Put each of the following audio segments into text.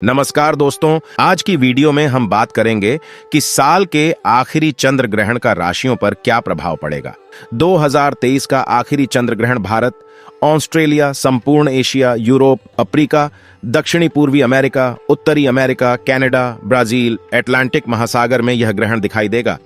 नमस्कार दोस्तों, आज की वीडियो में हम बात करेंगे कि साल के आखिरी चंद्र ग्रहण का राशियों पर क्या प्रभाव पड़ेगा। 2023 का आखिरी चंद्र ग्रहण भारत, ऑस्ट्रेलिया, संपूर्ण एशिया, यूरोप, अफ्रीका, दक्षिणी पूर्वी अमेरिका, उत्तरी अमेरिका, कनाडा, ब्राजील, अटलांटिक महासागर में यह ग्रहण दिखाई देगा।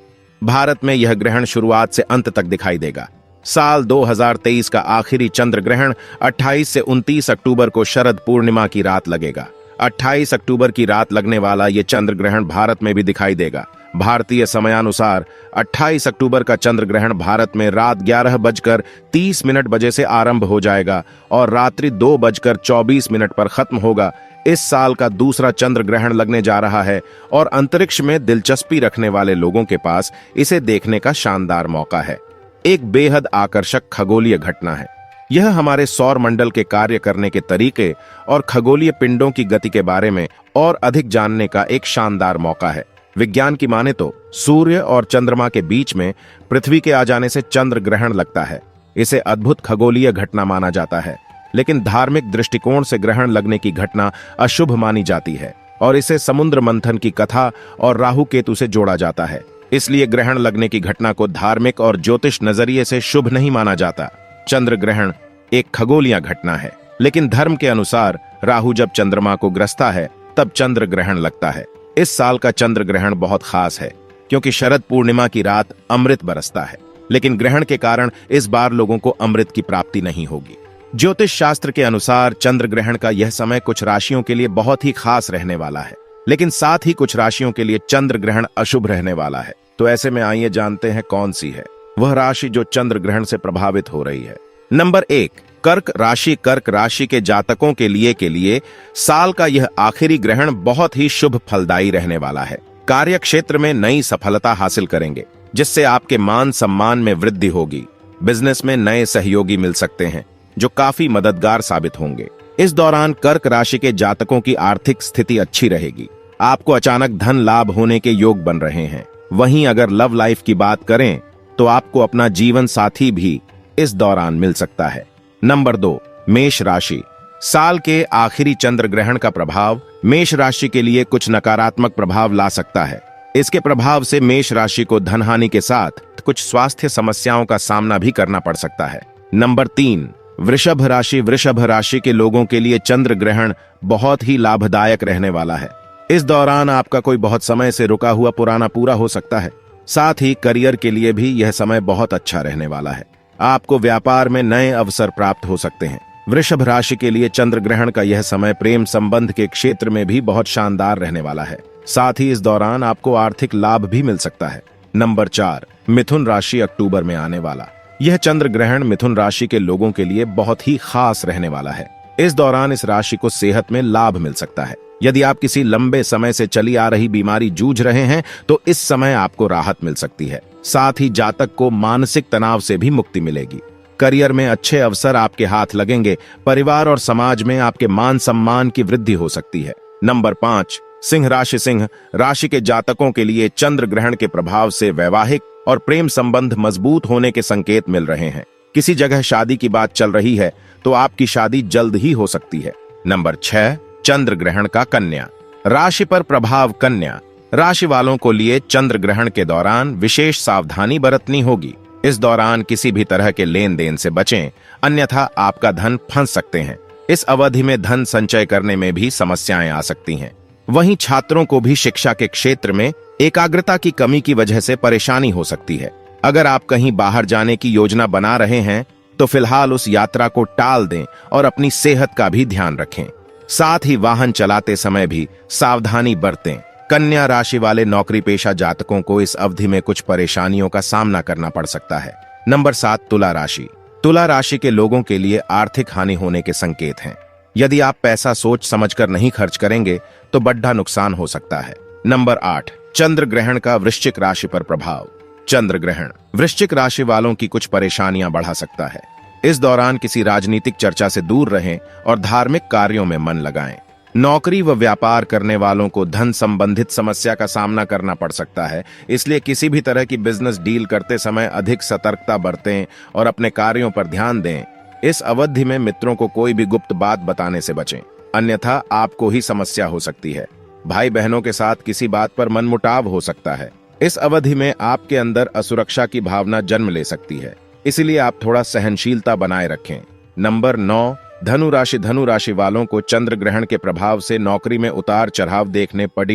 भारत में यह ग्रहण शुरुआत से अंत तक दिखाई देगा। साल 2023 का आखिरी चंद्र ग्रहण 28 से 29 अक्टूबर को शरद पूर्णिमा की रात लगेगा। 28 अक्टूबर की रात लगने वाला ये चंद्र ग्रहण भारत में भी दिखाई देगा। भारतीय समयानुसार 28 अक्टूबर का चंद्र ग्रहण भारत में रात 11:30 बजे से आरंभ हो जाएगा और रात्रि 2:24 पर खत्म होगा। इस साल का दूसरा चंद्र ग्रहण लगने जा रहा है और अंतरिक्ष में दिलचस्पी रखने वाले लोगों के पास इसे देखने का शानदार मौका है। एक बेहद आकर्षक खगोलीय घटना है। यह हमारे सौर मंडल के कार्य करने के तरीके और खगोलीय पिंडों की गति के बारे में और अधिक जानने का एक शानदार मौका है। विज्ञान की माने तो सूर्य और चंद्रमा के बीच में पृथ्वी के आ जाने से चंद्र ग्रहण लगता है। इसे अद्भुत खगोलीय घटना माना जाता है, लेकिन धार्मिक दृष्टिकोण से ग्रहण लगने की घटना अशुभ मानी जाती है और इसे समुद्र मंथन की कथा और राहु केतु से जोड़ा जाता है। इसलिए ग्रहण लगने की घटना को धार्मिक और ज्योतिष नजरिए से शुभ नहीं माना जाता। चंद्र ग्रहण एक खगोलीय घटना है, लेकिन धर्म के अनुसार राहु जब चंद्रमा को ग्रसता है तब चंद्र ग्रहण लगता है। इस साल का चंद्र ग्रहण बहुत खास है क्योंकि शरद पूर्णिमा की रात अमृत बरसता है, लेकिन ग्रहण के कारण इस बार लोगों को अमृत की प्राप्ति नहीं होगी। ज्योतिष शास्त्र के अनुसार चंद्र ग्रहण का यह समय कुछ राशियों के लिए बहुत ही खास रहने वाला है, लेकिन साथ ही कुछ राशियों के लिए चंद्र ग्रहण अशुभ रहने वाला है। तो ऐसे में आइए जानते हैं कौन सी है वह राशि जो चंद्र ग्रहण से प्रभावित हो रही है। नंबर 1, कर्क राशि। कर्क राशि के जातकों के लिए साल का यह आखिरी ग्रहण बहुत ही शुभ फलदायी रहने वाला है। कार्य क्षेत्र में नई सफलता हासिल करेंगे, जिससे आपके मान सम्मान में वृद्धि होगी। बिजनेस में नए सहयोगी मिल सकते हैं जो काफी मददगार साबित होंगे। इस दौरान कर्क राशि के जातकों की आर्थिक स्थिति अच्छी रहेगी। आपको अचानक धन लाभ होने के योग बन रहे हैं। वहीं अगर लव लाइफ की बात करें तो आपको अपना जीवन साथी भी इस दौरान मिल सकता है। नंबर 2, मेष राशि। साल के आखिरी चंद्र ग्रहण का प्रभाव मेष राशि के लिए कुछ नकारात्मक प्रभाव ला सकता है। इसके प्रभाव से मेष राशि को धनहानि के साथ कुछ स्वास्थ्य समस्याओं का सामना भी करना पड़ सकता है। नंबर 3, वृषभ राशि। वृषभ राशि के लोगों के लिए चंद्र ग्रहण बहुत ही लाभदायक रहने वाला है। इस दौरान आपका कोई बहुत समय से रुका हुआ पुराना पूरा हो सकता है। साथ ही करियर के लिए भी यह समय बहुत अच्छा रहने वाला है। आपको व्यापार में नए अवसर प्राप्त हो सकते हैं। वृषभ राशि के लिए चंद्र ग्रहण का यह समय प्रेम संबंध के क्षेत्र में भी बहुत शानदार रहने वाला है। साथ ही इस दौरान आपको आर्थिक लाभ भी मिल सकता है। नंबर 4, मिथुन राशि। अक्टूबर में आने वाला यह चंद्र ग्रहण मिथुन राशि के लोगों के लिए बहुत ही खास रहने वाला है। इस दौरान इस राशि को सेहत में लाभ मिल सकता है। यदि आप किसी लंबे समय से चली आ रही बीमारी जूझ रहे हैं तो इस समय आपको राहत मिल सकती है। साथ ही जातक को मानसिक तनाव से भी मुक्ति मिलेगी। करियर में अच्छे अवसर आपके हाथ लगेंगे। परिवार और समाज में आपके मान सम्मान की वृद्धि हो सकती है। नंबर 5, सिंह राशि। सिंह राशि के जातकों के लिए चंद्र ग्रहण के प्रभाव से वैवाहिक और प्रेम संबंध मजबूत होने के संकेत मिल रहे हैं। किसी जगह शादी की बात चल रही है तो आपकी शादी जल्द ही हो सकती है। नंबर 6, चंद्र ग्रहण का कन्या राशि पर प्रभाव। कन्या राशि वालों को लिए चंद्र ग्रहण के दौरान विशेष सावधानी बरतनी होगी। इस दौरान किसी भी तरह के लेन देन से बचें, अन्यथा आपका धन फंस सकते हैं। इस अवधि में धन संचय करने में भी समस्याएं आ सकती हैं। वहीं छात्रों को भी शिक्षा के क्षेत्र में एकाग्रता की कमी की वजह से परेशानी हो सकती है। अगर आप कहीं बाहर जाने की योजना बना रहे हैं तो फिलहाल उस यात्रा को टाल दें और अपनी सेहत का भी ध्यान रखें। साथ ही वाहन चलाते समय भी सावधानी बरतें। कन्या राशि वाले नौकरी पेशा जातकों को इस अवधि में कुछ परेशानियों का सामना करना पड़ सकता है। नंबर 7, तुला राशि। तुला राशि के लोगों के लिए आर्थिक हानि होने के संकेत हैं। यदि आप पैसा सोच समझकर नहीं खर्च करेंगे तो बड़ा नुकसान हो सकता है। नंबर 8, चंद्र ग्रहण का वृश्चिक राशि पर प्रभाव। चंद्र ग्रहण वृश्चिक राशि वालों की कुछ परेशानियां बढ़ा सकता है। इस दौरान किसी राजनीतिक चर्चा से दूर रहें और धार्मिक कार्यों में मन लगाएं। नौकरी व व्यापार करने वालों को धन संबंधित समस्या का सामना करना पड़ सकता है, इसलिए किसी भी तरह की बिजनेस डील करते समय अधिक सतर्कता बरतें और अपने कार्यों पर ध्यान दें। इस अवधि में मित्रों को कोई भी गुप्त बात बताने से बचें। अन्यथा आपको ही समस्या हो सकती है। भाई बहनों के साथ किसी बात पर मनमुटाव हो सकता है। इस अवधि में आपके अंदर असुरक्षा की भावना जन्म ले सकती है, इसलिए आप थोड़ा सहनशीलता बनाए रखें। नंबर 9, धनु राशि वालों को चंद्र ग्रहण के प्रभाव से नौकरी में उतार चढ़ाव देखने पड़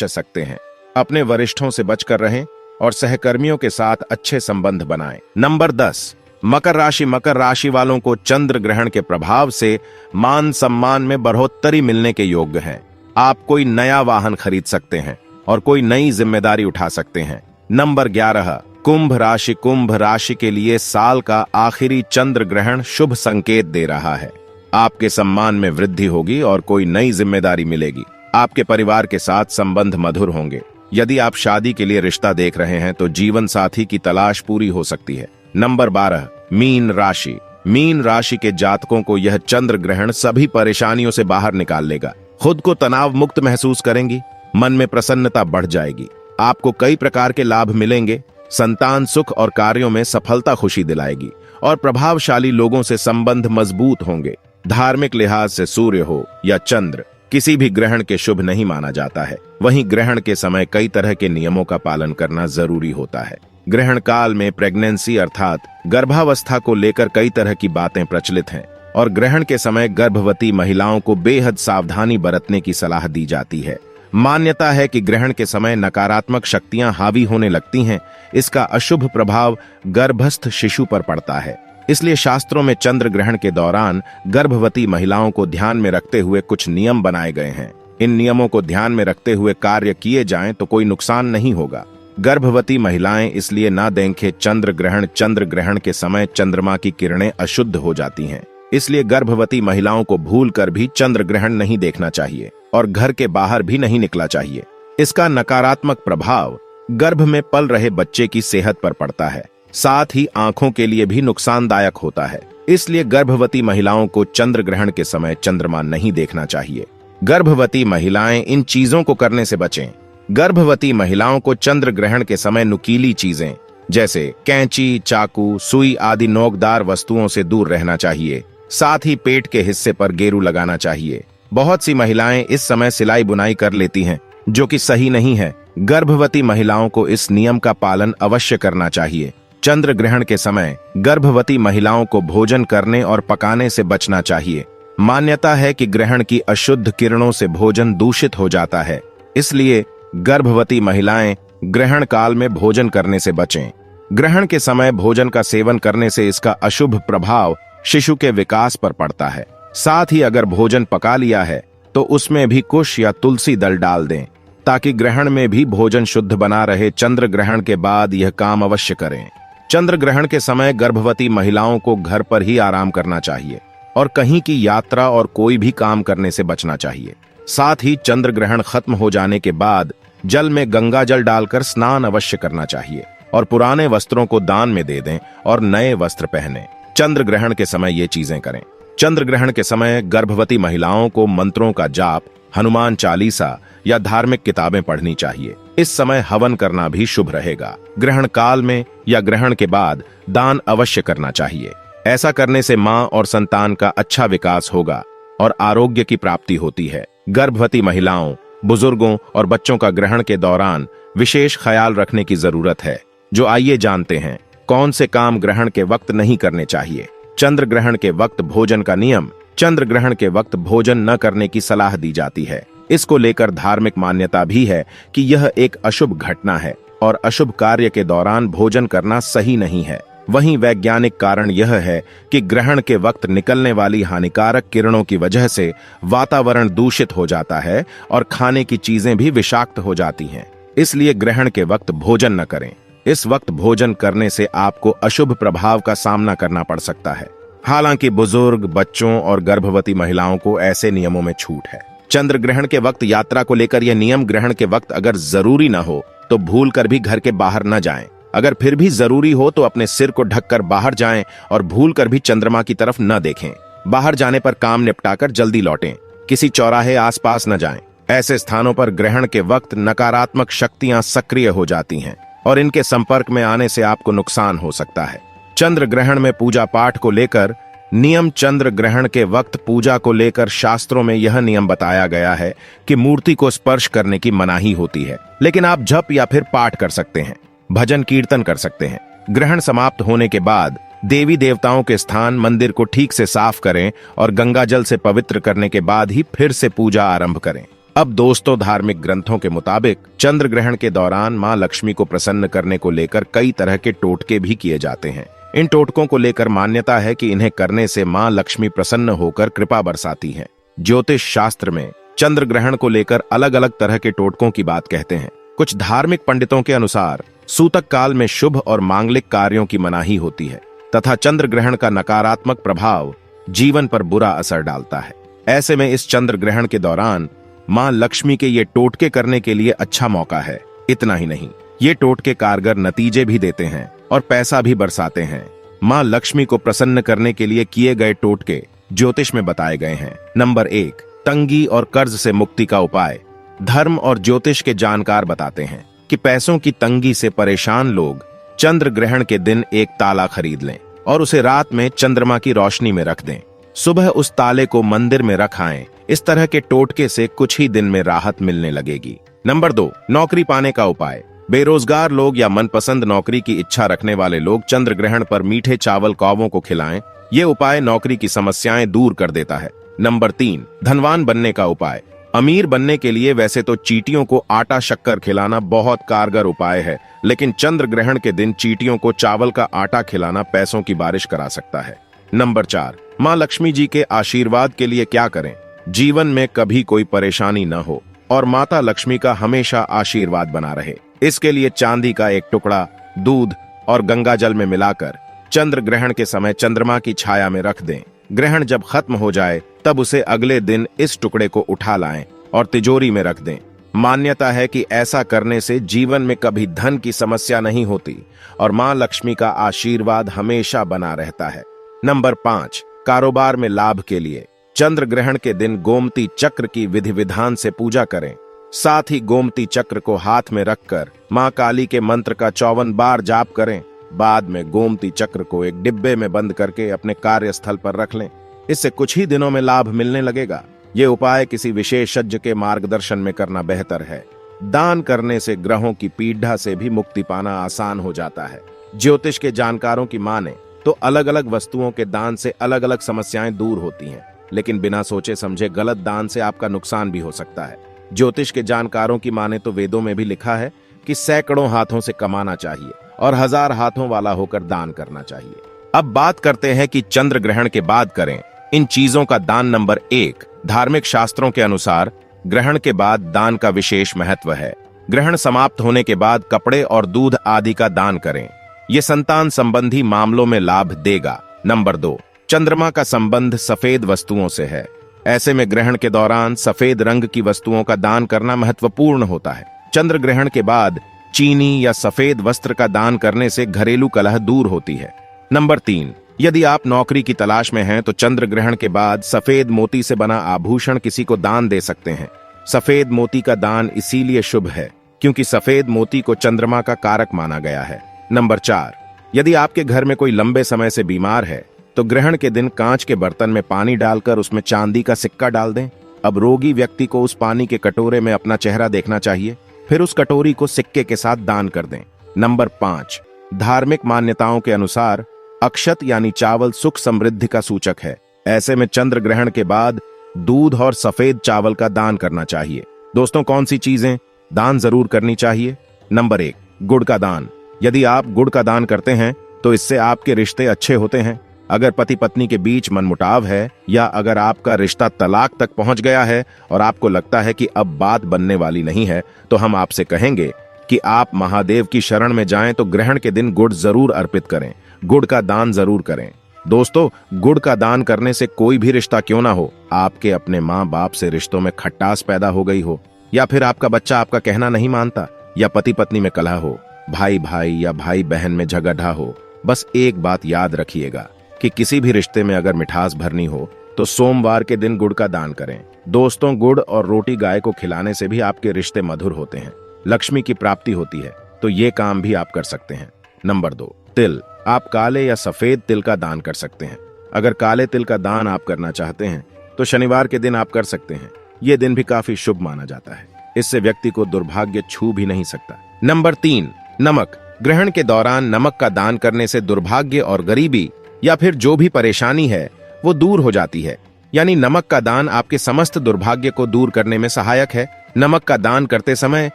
सकते हैं। अपने वरिष्ठों से बचकर रहें और सहकर्मियों के साथ अच्छे संबंध बनाएं। नंबर 10, मकर राशि वालों को चंद्र ग्रहण के प्रभाव से मान सम्मान में बढ़ोतरी मिलने के योग्य हैं। आप कोई नया वाहन खरीद सकते हैं और कोई नई जिम्मेदारी उठा सकते हैं। नंबर 11, कुंभ राशि के लिए साल का आखिरी चंद्र ग्रहण शुभ संकेत दे रहा है। आपके सम्मान में वृद्धि होगी और कोई नई जिम्मेदारी मिलेगी। आपके परिवार के साथ संबंध मधुर होंगे। यदि आप शादी के लिए रिश्ता देख रहे हैं तो जीवन साथी की तलाश पूरी हो सकती है। नंबर 12, मीन राशि के जातकों को यह चंद्र ग्रहण सभी परेशानियों से बाहर निकाल लेगा। खुद को तनाव मुक्त महसूस करेंगी, मन में प्रसन्नता बढ़ जाएगी। आपको कई प्रकार के लाभ मिलेंगे। संतान सुख और कार्यों में सफलता खुशी दिलाएगी और प्रभावशाली लोगों से संबंध मजबूत होंगे। धार्मिक लिहाज से सूर्य हो या चंद्र किसी भी ग्रहण के शुभ नहीं माना जाता है। वहीं ग्रहण के समय कई तरह के नियमों का पालन करना जरूरी होता है। ग्रहण काल में प्रेगनेंसी अर्थात गर्भावस्था को लेकर कई तरह की बातें प्रचलित हैं और ग्रहण के समय गर्भवती महिलाओं को बेहद सावधानी बरतने की सलाह दी जाती है। मान्यता है कि ग्रहण के समय नकारात्मक शक्तियां हावी होने लगती हैं। इसका अशुभ प्रभाव गर्भस्थ शिशु पर पड़ता है। इसलिए शास्त्रों में चंद्र ग्रहण के दौरान गर्भवती महिलाओं को ध्यान में रखते हुए कुछ नियम बनाए गए हैं। इन नियमों को ध्यान में रखते हुए कार्य किए जाएं तो कोई नुकसान नहीं होगा। गर्भवती महिलाएं इसलिए ना देखें चंद्र ग्रहण के समय चंद्रमा की किरणें अशुद्ध हो जाती हैं। इसलिए गर्भवती महिलाओं को भूलकर भी चंद्र ग्रहण नहीं देखना चाहिए और घर के बाहर भी नहीं निकला चाहिए। इसका नकारात्मक प्रभाव गर्भ में पल रहे बच्चे की सेहत पर पड़ता है, साथ ही आंखों के लिए भी नुकसानदायक होता है। इसलिए गर्भवती महिलाओं को चंद्र ग्रहण के समय चंद्रमा नहीं देखना चाहिए। गर्भवती महिलाएं इन चीजों को करने से बचें। गर्भवती महिलाओं को चंद्र ग्रहण के समय नुकीली चीजें जैसे कैंची, चाकू, सुई आदि नोकदार वस्तुओं से दूर रहना चाहिए। साथ ही पेट के हिस्से पर गेरू लगाना चाहिए। बहुत सी महिलाएं इस समय सिलाई बुनाई कर लेती हैं, जो कि सही नहीं है। गर्भवती महिलाओं को इस नियम का पालन अवश्य करना चाहिए। चंद्र ग्रहण के समय गर्भवती महिलाओं को भोजन करने और पकाने से बचना चाहिए। मान्यता है कि ग्रहण की अशुद्ध किरणों से भोजन दूषित हो जाता है, इसलिए गर्भवती महिलाएं ग्रहण काल में भोजन करने से बचें। ग्रहण के समय भोजन का सेवन करने से इसका अशुभ प्रभाव शिशु के विकास पर पड़ता है। साथ ही अगर भोजन पका लिया है तो उसमें भी कुश या तुलसी दल डाल दें, ताकि ग्रहण में भी भोजन शुद्ध बना रहे। चंद्र ग्रहण के बाद यह काम अवश्य करें। चंद्र ग्रहण के समय गर्भवती महिलाओं को घर पर ही आराम करना चाहिए और कहीं की यात्रा और कोई भी काम करने से बचना चाहिए। साथ ही चंद्र ग्रहण खत्म हो जाने के बाद जल में गंगा जल डालकर स्नान अवश्य करना चाहिए और पुराने वस्त्रों को दान में दे दें और नए वस्त्र पहनें। चंद्र ग्रहण के समय ये चीजें करें। चंद्र ग्रहण के समय गर्भवती महिलाओं को मंत्रों का जाप, हनुमान चालीसा या धार्मिक किताबें पढ़नी चाहिए। इस समय हवन करना भी शुभ रहेगा। ग्रहण काल में या ग्रहण के बाद दान अवश्य करना चाहिए। ऐसा करने से मां और संतान का अच्छा विकास होगा और आरोग्य की प्राप्ति होती है। गर्भवती महिलाओं, बुजुर्गों और बच्चों का ग्रहण के दौरान विशेष ख्याल रखने की जरूरत है। जो आइए जानते हैं कौन से काम ग्रहण के वक्त नहीं करने चाहिए। चंद्र ग्रहण के वक्त भोजन का नियम। चंद्र ग्रहण के वक्त भोजन न करने की सलाह दी जाती है। इसको लेकर धार्मिक मान्यता भी है कि यह एक अशुभ घटना है और अशुभ कार्य के दौरान भोजन करना सही नहीं है। वहीं वैज्ञानिक कारण यह है कि ग्रहण के वक्त निकलने वाली हानिकारक किरणों की वजह से वातावरण दूषित हो जाता है और खाने की चीजें भी विषाक्त हो जाती हैं। इसलिए ग्रहण के वक्त भोजन न करें। इस वक्त भोजन करने से आपको अशुभ प्रभाव का सामना करना पड़ सकता है। हालांकि बुजुर्ग, बच्चों और गर्भवती महिलाओं को ऐसे नियमों में छूट है। चंद्र ग्रहण के वक्त यात्रा को लेकर यह नियम ग्रहण के वक्त अगर जरूरी न हो तो भूल कर भी घर के बाहर न जाएं। अगर फिर भी जरूरी हो तो अपने सिर को ढककर बाहर जाएं और भूल कर भी चंद्रमा की तरफ न देखें। बाहर जाने पर काम निपटाकर जल्दी लौटें। किसी चौराहे आसपास न जाएं। ऐसे स्थानों पर ग्रहण के वक्त नकारात्मक शक्तियां सक्रिय हो जाती हैं और इनके संपर्क में आने से आपको नुकसान हो सकता है। चंद्र ग्रहण में पूजा पाठ को लेकर नियम चंद्र ग्रहण के वक्त पूजा को लेकर शास्त्रों में यह नियम बताया गया है कि मूर्ति को स्पर्श करने की मनाही होती है, लेकिन आप जप या फिर पाठ कर सकते हैं, भजन कीर्तन कर सकते हैं। ग्रहण समाप्त होने के बाद देवी देवताओं के स्थान मंदिर को ठीक से साफ करें और गंगा जल से पवित्र करने के बाद ही फिर से पूजा आरंभ करें। अब दोस्तों, धार्मिक ग्रंथों के मुताबिक चंद्र ग्रहण के दौरान मां लक्ष्मी को प्रसन्न करने को लेकर कई तरह के टोटके भी किए जाते हैं। इन टोटकों को लेकर मान्यता है कि इन्हें करने से मां लक्ष्मी प्रसन्न होकर कृपा बरसाती हैं। ज्योतिष शास्त्र में चंद्र ग्रहण को लेकर अलग अलग तरह के टोटकों की बात कहते हैं। कुछ धार्मिक पंडितों के अनुसार सूतक काल में शुभ और मांगलिक कार्यों की मनाही होती है तथा चंद्र ग्रहण का नकारात्मक प्रभाव जीवन पर बुरा असर डालता है। ऐसे में इस चंद्र ग्रहण के दौरान मां लक्ष्मी के ये टोटके करने के लिए अच्छा मौका है। इतना ही नहीं, ये टोटके कारगर नतीजे भी देते हैं और पैसा भी बरसाते हैं। मां लक्ष्मी को प्रसन्न करने के लिए किए गए टोटके ज्योतिष में बताए गए हैं। नंबर 1, तंगी और कर्ज से मुक्ति का उपाय। धर्म और ज्योतिष के जानकार बताते हैं कि पैसों की तंगी से परेशान लोग चंद्र ग्रहण के दिन एक ताला खरीद लें और उसे रात में चंद्रमा की रोशनी में रख दें। सुबह उस ताले को मंदिर में रख आएं। इस तरह के टोटके से कुछ ही दिन में राहत मिलने लगेगी। नंबर 2, नौकरी पाने का उपाय। बेरोजगार लोग या मनपसंद नौकरी की इच्छा रखने वाले लोग चंद्र ग्रहण पर मीठे चावल कौवों को खिलाएं। ये उपाय नौकरी की समस्याएं दूर कर देता है। नंबर 3, धनवान बनने का उपाय। अमीर बनने के लिए वैसे तो चींटियों को आटा शक्कर खिलाना बहुत कारगर उपाय है, लेकिन चंद्र ग्रहण के दिन चींटियों को चावल का आटा खिलाना पैसों की बारिश करा सकता है। नंबर 4, मां लक्ष्मी जी के आशीर्वाद के लिए क्या करें? जीवन में कभी कोई परेशानी न हो और माता लक्ष्मी का हमेशा आशीर्वाद बना रहे। इसके लिए चांदी का एक टुकड़ा दूध और गंगा जल में मिलाकर चंद्र ग्रहण के समय चंद्रमा की छाया में रख दें। ग्रहण जब खत्म हो जाए तब उसे अगले दिन इस टुकड़े को उठा लाएं और तिजोरी में रख दें। मान्यता है कि ऐसा करने से जीवन में कभी धन की समस्या नहीं होती और मां लक्ष्मी का आशीर्वाद हमेशा बना रहता है। नंबर 5, कारोबार में लाभ के लिए चंद्र ग्रहण के दिन गोमती चक्र की विधि विधान से पूजा करें। साथ ही गोमती चक्र को हाथ में रखकर मां काली के मंत्र का 54 बार जाप करें। बाद में गोमती चक्र को एक डिब्बे में बंद करके अपने कार्यस्थल पर रख लें। इससे कुछ ही दिनों में लाभ मिलने लगेगा। ये उपाय किसी विशेषज्ञ के मार्गदर्शन में करना बेहतर है। दान करने से ग्रहों की पीड़ा से भी मुक्ति पाना आसान हो जाता है। ज्योतिष के जानकारों की माने तो अलग अलग वस्तुओं के दान से अलग अलग समस्याएं दूर होती हैं, लेकिन बिना सोचे समझे गलत दान से आपका नुकसान भी हो सकता है। ज्योतिष के जानकारों की माने तो वेदों में भी लिखा है कि सैकड़ों हाथों से कमाना चाहिए और 1000 हाथों वाला होकर दान करना चाहिए। अब बात करते हैं कि चंद्र ग्रहण के बाद करें इन चीजों का दान। नंबर 1, धार्मिक शास्त्रों के अनुसार ग्रहण के बाद दान का विशेष महत्व है। ग्रहण समाप्त होने के बाद कपड़े और दूध आदि का दान करें। ये संतान संबंधी मामलों में लाभ देगा। नंबर 2, चंद्रमा का संबंध सफेद वस्तुओं से है। ऐसे में ग्रहण के दौरान सफेद रंग की वस्तुओं का दान करना महत्वपूर्ण होता है। चंद्र ग्रहण के बाद चीनी या सफेद वस्त्र का दान करने से घरेलू कलह दूर होती है। नंबर 3, यदि आप नौकरी की तलाश में हैं तो चंद्र ग्रहण के बाद सफेद मोती से बना आभूषण किसी को दान दे सकते हैं। सफेद मोती का दान इसीलिए शुभ है क्योंकि सफेद मोती को चंद्रमा का कारक माना गया है। नंबर 4, यदि आपके घर में कोई लंबे समय से बीमार है तो ग्रहण के दिन कांच के बर्तन में पानी डालकर उसमें चांदी का सिक्का डाल दें। अब रोगी व्यक्ति को उस पानी के कटोरे में अपना चेहरा देखना चाहिए, फिर उस कटोरी को सिक्के के साथ दान कर दें। नंबर 5, धार्मिक मान्यताओं के अनुसार अक्षत यानी चावल सुख समृद्धि का सूचक है। ऐसे में चंद्र ग्रहण के बाद दूध और सफेद चावल का दान करना चाहिए। दोस्तों, कौन सी चीजें दान जरूर करनी चाहिए? नंबर 1, गुड़ का दान। यदि आप गुड़ का दान करते हैं तो इससे आपके रिश्ते अच्छे होते हैं। अगर पति पत्नी के बीच मनमुटाव है या अगर आपका रिश्ता तलाक तक पहुंच गया है और आपको लगता है कि अब बात बनने वाली नहीं है, तो हम आपसे कहेंगे कि आप महादेव की शरण में जाएं तो ग्रहण के दिन गुड़ जरूर अर्पित करें, गुड़ का दान जरूर करें। दोस्तों, गुड़ का दान करने से कोई भी रिश्ता क्यों ना हो, आपके अपने माँ बाप से रिश्तों में खटास पैदा हो गई हो, या फिर आपका बच्चा आपका कहना नहीं मानता, या पति पत्नी में कलह हो, भाई भाई या भाई बहन में झगड़ा हो, बस एक बात याद रखिएगा कि किसी भी रिश्ते में अगर मिठास भरनी हो तो सोमवार के दिन गुड़ का दान करें। दोस्तों, गुड़ और रोटी गाय को खिलाने से भी आपके रिश्ते मधुर होते हैं, लक्ष्मी की प्राप्ति होती है, तो ये काम भी आप कर सकते हैं। नंबर 2, तिल। आप काले या सफेद तिल का दान कर सकते हैं। अगर काले तिल का दान आप करना चाहते हैं तो शनिवार के दिन आप कर सकते हैं। यह दिन भी काफी शुभ माना जाता है। इससे व्यक्ति को दुर्भाग्य छू भी नहीं सकता। नंबर 3, नमक। ग्रहण के दौरान नमक का दान करने से दुर्भाग्य और गरीबी या फिर जो भी परेशानी है वो दूर हो जाती है। यानी नमक का दान आपके समस्त दुर्भाग्य को दूर करने में सहायक है। नमक का दान करते समय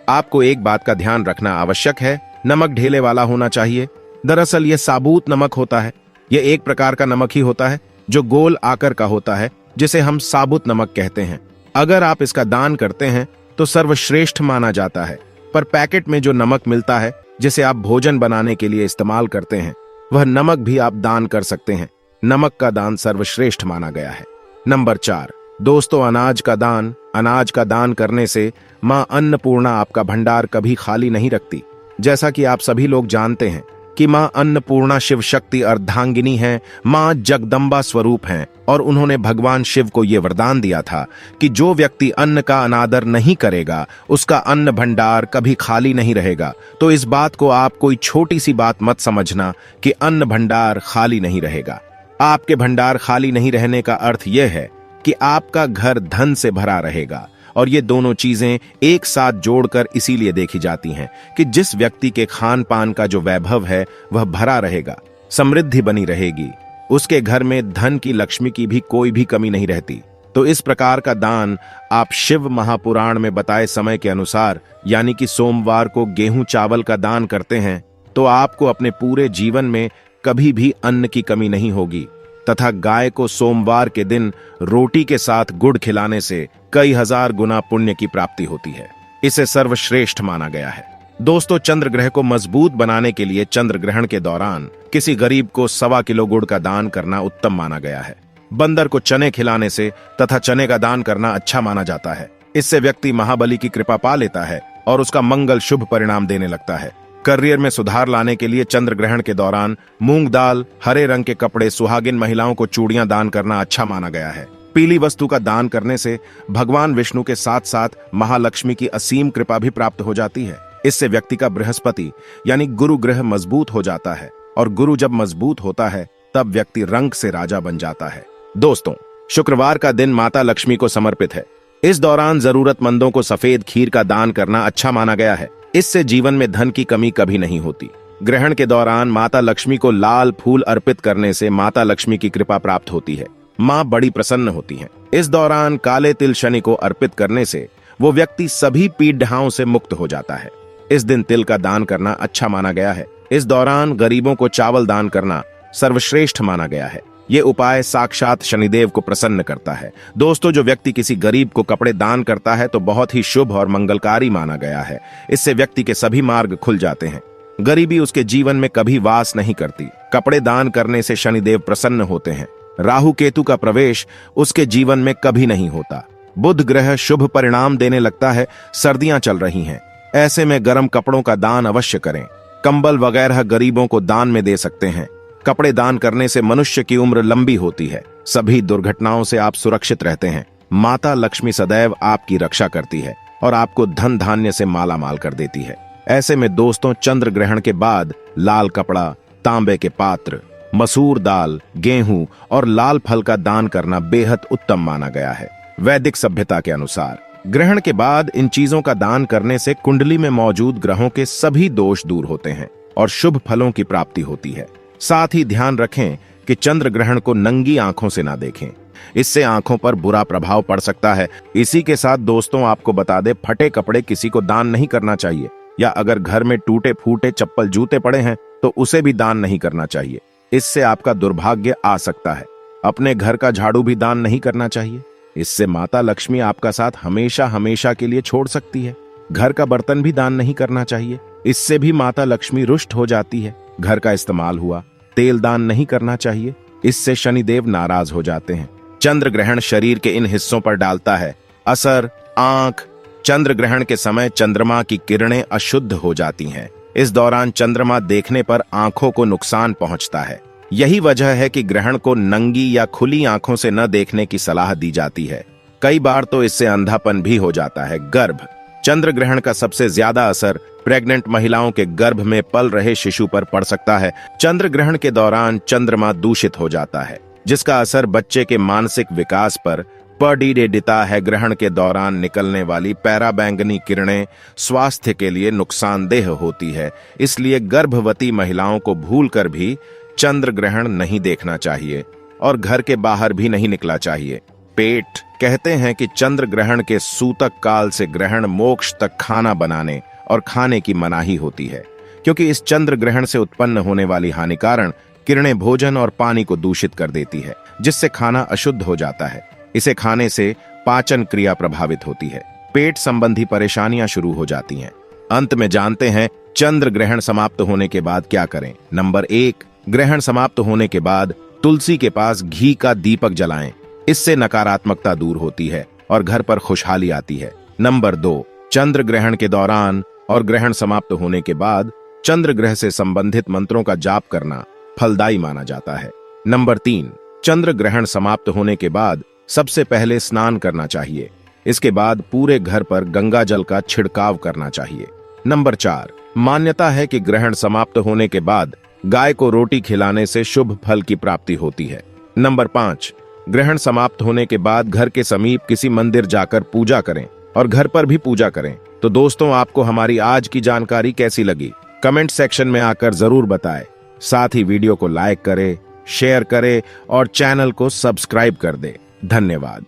आपको एक बात का ध्यान रखना आवश्यक है, नमक ढेले वाला होना चाहिए। दरअसल यह साबुत नमक होता है। यह एक प्रकार का नमक ही होता है जो गोल आकार का होता है, जिसे हम साबुत नमक कहते हैं। अगर आप इसका दान करते हैं तो सर्वश्रेष्ठ माना जाता है। पर पैकेट में जो नमक मिलता है जिसे आप भोजन बनाने के लिए इस्तेमाल करते हैं, वह नमक भी आप दान कर सकते हैं। नमक का दान सर्वश्रेष्ठ माना गया है। नंबर 4, दोस्तों, अनाज का दान। अनाज का दान करने से मां अन्नपूर्णा आपका भंडार कभी खाली नहीं रखती। जैसा कि आप सभी लोग जानते हैं कि मां अन्नपूर्णा शिव शक्ति अर्धांगिनी हैं, मां जगदम्बा स्वरूप हैं और उन्होंने भगवान शिव को यह वरदान दिया था कि जो व्यक्ति अन्न का अनादर नहीं करेगा उसका अन्न भंडार कभी खाली नहीं रहेगा। तो इस बात को आप कोई छोटी सी बात मत समझना कि अन्न भंडार खाली नहीं रहेगा। आपके भंडार खाली नहीं रहने का अर्थ यह है कि आपका घर धन से भरा रहेगा। और ये दोनों चीजें एक साथ जोड़कर इसीलिए देखी जाती हैं कि जिस व्यक्ति के खान पान का जो वैभव है वह भरा रहेगा, समृद्धि बनी रहेगी, उसके घर में धन की, लक्ष्मी की भी कोई भी कमी नहीं रहती। तो इस प्रकार का दान आप शिव महापुराण में बताए समय के अनुसार, यानी कि सोमवार को गेहूं चावल का दान करते हैं तो आपको अपने पूरे जीवन में कभी भी अन्न की कमी नहीं होगी। तथा गाय को सोमवार के दिन रोटी के साथ गुड़ खिलाने से कई हजार गुना पुण्य की प्राप्ति होती है। इसे सर्वश्रेष्ठ माना गया है। दोस्तों, चंद्र ग्रह को मजबूत बनाने के लिए चंद्र ग्रहण के दौरान किसी गरीब को 1.25 किलो गुड़ का दान करना उत्तम माना गया है। बंदर को चने खिलाने से तथा चने का दान करना अच्छा माना जाता है। इससे व्यक्ति महाबली की कृपा पा लेता है और उसका मंगल शुभ परिणाम देने लगता है। करियर में सुधार लाने के लिए चंद्र ग्रहण के दौरान मूंग दाल, हरे रंग के कपड़े, सुहागिन महिलाओं को चूड़ियां दान करना अच्छा माना गया है। पीली वस्तु का दान करने से भगवान विष्णु के साथ साथ महालक्ष्मी की असीम कृपा भी प्राप्त हो जाती है। इससे व्यक्ति का बृहस्पति यानी गुरु ग्रह मजबूत हो जाता है और गुरु जब मजबूत होता है तब व्यक्ति रंग से राजा बन जाता है। दोस्तों, शुक्रवार का दिन माता लक्ष्मी को समर्पित है। इस दौरान जरूरतमंदों को सफेद खीर का दान करना अच्छा माना गया है। इससे जीवन में धन की कमी कभी नहीं होती। ग्रहण के दौरान माता लक्ष्मी को लाल फूल अर्पित करने से माता लक्ष्मी की कृपा प्राप्त होती है। मां बड़ी प्रसन्न होती हैं। इस दौरान काले तिल शनि को अर्पित करने से वो व्यक्ति सभी पीड़ाओं से मुक्त हो जाता है। इस दिन तिल का दान करना अच्छा माना गया है। इस दौरान गरीबों को चावल दान करना सर्वश्रेष्ठ माना गया है। ये उपाय साक्षात शनिदेव को प्रसन्न करता है। दोस्तों, जो व्यक्ति किसी गरीब को कपड़े दान करता है तो बहुत ही शुभ और मंगलकारी माना गया है। इससे व्यक्ति के सभी मार्ग खुल जाते हैं। गरीबी उसके जीवन में कभी वास नहीं करती। कपड़े दान करने से शनिदेव प्रसन्न होते हैं। राहु केतु का प्रवेश उसके जीवन में कभी नहीं होता। बुध ग्रह शुभ परिणाम देने लगता है। सर्दियां चल रही हैं, ऐसे में गर्म कपड़ों का दान अवश्य करें। कंबल वगैरह गरीबों को दान में दे सकते हैं। कपड़े दान करने से मनुष्य की उम्र लंबी होती है। सभी दुर्घटनाओं से आप सुरक्षित रहते हैं। माता लक्ष्मी सदैव आपकी रक्षा करती है और आपको धन धान्य से माला माल कर देती है। ऐसे में दोस्तों, चंद्र ग्रहण के बाद लाल कपड़ा, तांबे के पात्र, मसूर दाल, गेहूं और लाल फल का दान करना बेहद उत्तम माना गया है। वैदिक सभ्यता के अनुसार ग्रहण के बाद इन चीजों का दान करने से कुंडली में मौजूद ग्रहों के सभी दोष दूर होते हैं और शुभ फलों की प्राप्ति होती है। साथ ही ध्यान रखें कि चंद्र ग्रहण को नंगी आंखों से ना देखें, इससे आंखों पर बुरा प्रभाव पड़ सकता है। इसी के साथ दोस्तों, आपको बता दें, फटे कपड़े किसी को दान नहीं करना चाहिए, या अगर घर में टूटे फूटे चप्पल जूते पड़े हैं तो उसे भी दान नहीं करना चाहिए। इससे आपका दुर्भाग्य आ सकता है। अपने घर का झाड़ू भी दान नहीं करना चाहिए, इससे माता लक्ष्मी आपका साथ हमेशा हमेशा के लिए छोड़ सकती है। घर का बर्तन भी दान नहीं करना चाहिए, इससे भी माता लक्ष्मी रुष्ट हो जाती है। घर का इस्तेमाल हुआ तेल दान नहीं करना चाहिए, इससे शनिदेव नाराज हो जाते हैं। चंद्र ग्रहण शरीर के इन हिस्सों पर डालता है असर। आंख, चंद्र ग्रहण के समय चंद्रमा की किरणें अशुद्ध हो जाती हैं। इस दौरान चंद्रमा देखने पर आंखों को नुकसान पहुंचता है। यही वजह है कि ग्रहण को नंगी या खुली आंखों से न देखने की सलाह दी जाती है। कई बार तो इससे अंधापन भी हो जाता है। गर्भ, चंद्र ग्रहण का सबसे ज्यादा असर प्रेग्नेंट महिलाओं के गर्भ में पल रहे शिशु पर पड़ सकता है। चंद्र ग्रहण के दौरान चंद्रमा दूषित हो जाता है, जिसका असर बच्चे के मानसिक विकास पर पड़ीडे देता है। ग्रहण के दौरान निकलने वाली पराबैंगनी किरणें स्वास्थ्य के लिए नुकसानदेह होती है, इसलिए गर्भवती महिलाओं को भूलकर भी चंद्र ग्रहण नहीं देखना चाहिए और घर के बाहर भी नहीं निकला चाहिए। पेट कहते हैं कि चंद्र ग्रहण के सूतक काल से ग्रहण मोक्ष तक खाना बनाने और खाने की मनाही होती है, क्योंकि इस चंद्र ग्रहण से उत्पन्न होने वाली हानिकारक किरणें भोजन और पानी को दूषित कर देती है, जिससे खाना अशुद्ध हो जाता है। इसे खाने से पाचन क्रिया प्रभावित होती है, पेट संबंधी परेशानियां शुरू हो जाती हैं। अंत में जानते हैं चंद्र ग्रहण समाप्त होने के बाद क्या करें। नंबर 1, ग्रहण समाप्त होने के बाद तुलसी के पास घी का दीपक जलाएं। इससे नकारात्मकता दूर होती है और घर पर खुशहाली आती है। नंबर 2, चंद्र ग्रहण के दौरान और ग्रहण समाप्त होने के बाद चंद्र ग्रह से संबंधित मंत्रों का जाप करना फलदायी माना जाता है। नंबर 3, चंद्र ग्रहण समाप्त होने के बाद सबसे पहले स्नान करना चाहिए। इसके बाद पूरे घर पर गंगा जल का छिड़काव करना चाहिए। नंबर 4, मान्यता है कि ग्रहण समाप्त होने के बाद गाय को रोटी खिलाने से शुभ फल की प्राप्ति होती है। नंबर 5, ग्रहण समाप्त होने के बाद घर के समीप किसी मंदिर जाकर पूजा करें और घर पर भी पूजा करें। तो दोस्तों, आपको हमारी आज की जानकारी कैसी लगी? कमेंट सेक्शन में आकर जरूर बताएं। साथ ही वीडियो को लाइक करें, शेयर करें और चैनल को सब्सक्राइब कर दें। धन्यवाद।